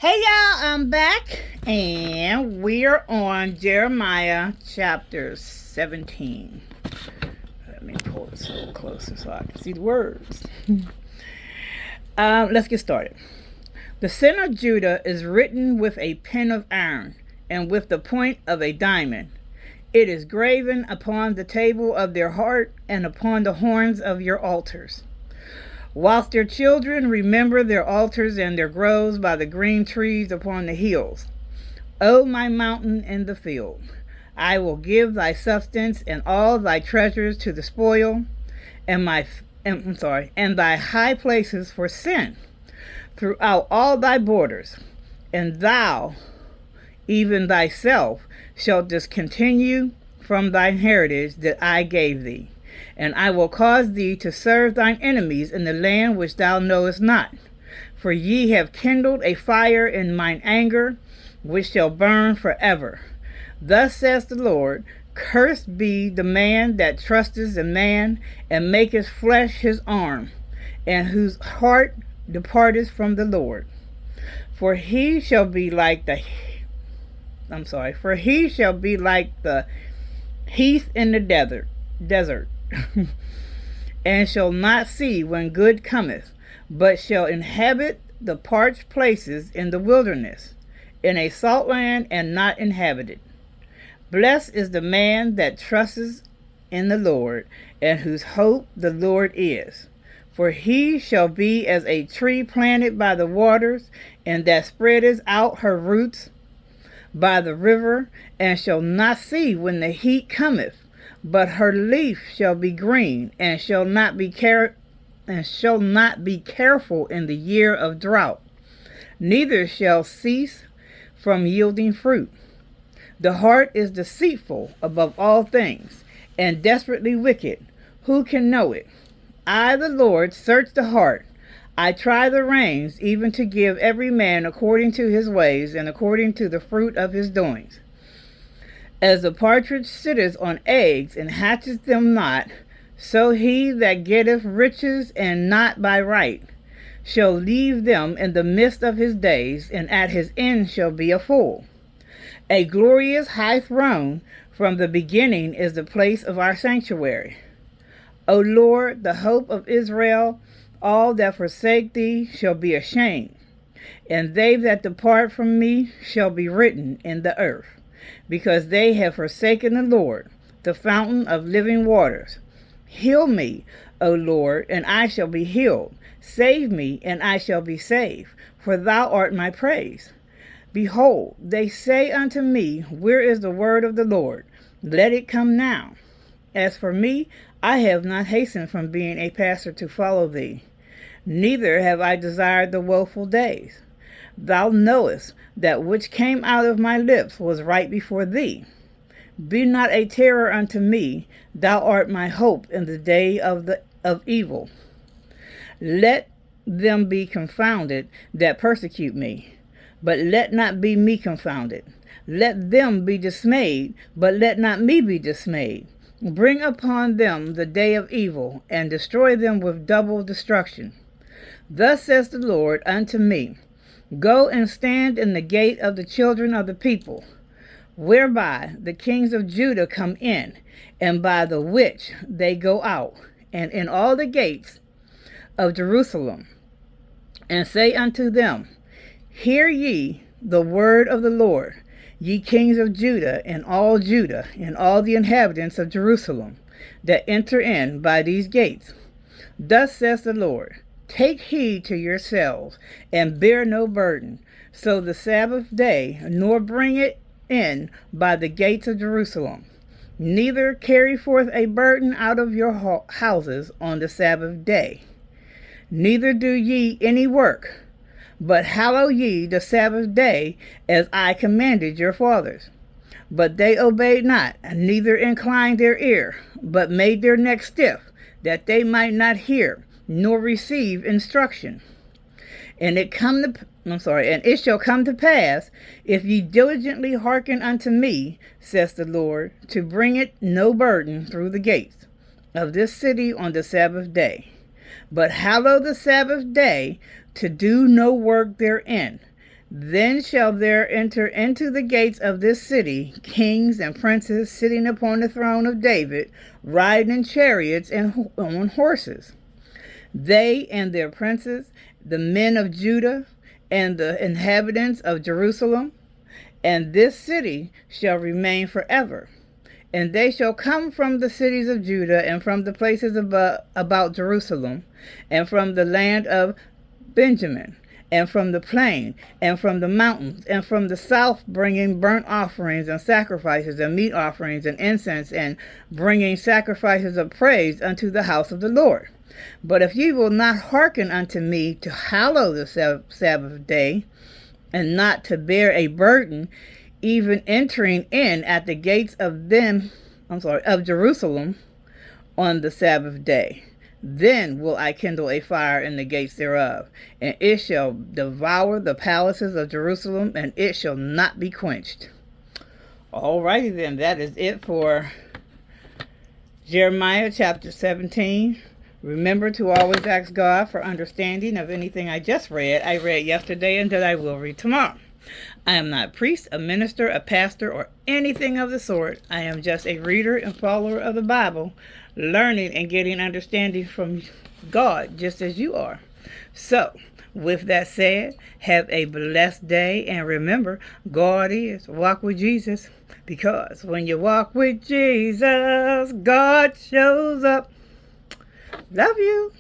Hey y'all, I'm back and we're on Jeremiah chapter 17. Let me pull this a little closer so I can see the words. Let's get started. The sin of Judah is written with a pen of iron and with the point of a diamond. It is graven upon the table of their heart and upon the horns of your altars. Whilst their children remember their altars and their groves by the green trees upon the hills. O my mountain in the field, I will give thy substance and all thy treasures to the spoil, and thy high places for sin throughout all thy borders, and thou, even thyself, shalt discontinue from thine heritage that I gave thee. And I will cause thee to serve thine enemies in the land which thou knowest not. For ye have kindled a fire in mine anger, which shall burn forever. Thus says the Lord, Cursed be the man that trusteth in man, and maketh flesh his arm, and whose heart departeth from the Lord. For he shall be like the heath in the desert, and shall not see when good cometh, but shall inhabit the parched places in the wilderness, in a salt land and not inhabited. Blessed is the man that trusteth in the Lord, and whose hope the Lord is. For he shall be as a tree planted by the waters, and that spreadeth out her roots by the river, and shall not see when the heat cometh, but her leaf shall be green, and shall not be careful in the year of drought, neither shall cease from yielding fruit. The heart is deceitful above all things, and desperately wicked. Who can know it? I, the Lord, search the heart. I try the reins, even to give every man according to his ways, and according to the fruit of his doings. As the partridge sitteth on eggs, and hatcheth them not, so he that getteth riches, and not by right, shall leave them in the midst of his days, and at his end shall be a fool. A glorious high throne from the beginning is the place of our sanctuary. O Lord, the hope of Israel, all that forsake thee shall be ashamed, and they that depart from me shall be written in the earth, because they have forsaken the Lord, the fountain of living waters. Heal me, O Lord, and I shall be healed. Save me, and I shall be saved, for thou art my praise. Behold, they say unto me, Where is the word of the Lord? Let it come now. As for me, I have not hastened from being a pastor to follow thee, neither have I desired the woeful days. Thou knowest that which came out of my lips was right before thee. Be not a terror unto me, thou art my hope in the day of evil. Let them be confounded that persecute me, but let not be me confounded. Let them be dismayed, but let not me be dismayed. Bring upon them the day of evil, and destroy them with double destruction. Thus says the Lord unto me, Go and stand in the gate of the children of the people, whereby the kings of Judah come in, and by the which they go out, and in all the gates of Jerusalem, and say unto them, Hear ye the word of the Lord, ye kings of Judah, and all the inhabitants of Jerusalem, that enter in by these gates. Thus says the Lord, Take heed to yourselves, and bear no burden, so the Sabbath day, nor bring it in by the gates of Jerusalem. Neither carry forth a burden out of your houses on the Sabbath day. Neither do ye any work, but hallow ye the Sabbath day, as I commanded your fathers. But they obeyed not, neither inclined their ear, but made their neck stiff, that they might not hear, nor receive instruction. And it shall come to pass, if ye diligently hearken unto me, says the Lord, to bring it no burden through the gates of this city on the Sabbath day, but hallow the Sabbath day, to do no work therein, Then shall there enter into the gates of this city kings and princes sitting upon the throne of David, riding in chariots and on horses. They and their princes, the men of Judah, and the inhabitants of Jerusalem, and this city shall remain forever. And they shall come from the cities of Judah, and from the places about Jerusalem, and from the land of Benjamin, and from the plain, and from the mountains, and from the south, bringing burnt offerings and sacrifices, and meat offerings and incense, and bringing sacrifices of praise unto the house of the Lord. But if ye will not hearken unto me to hallow the Sabbath day, and not to bear a burden, even entering in at the gates of Jerusalem on the Sabbath day, then will I kindle a fire in the gates thereof, and it shall devour the palaces of Jerusalem, and it shall not be quenched. Alrighty then, that is it for Jeremiah chapter 17. Remember to always ask God for understanding of anything I just read. I read yesterday and that I will read tomorrow. I am not a priest, a minister, a pastor, or anything of the sort. I am just a reader and follower of the Bible, learning and getting understanding from God, just as you are. So, with that said, have a blessed day, and remember, God is. Walk with Jesus, because when you walk with Jesus, God shows up. Love you.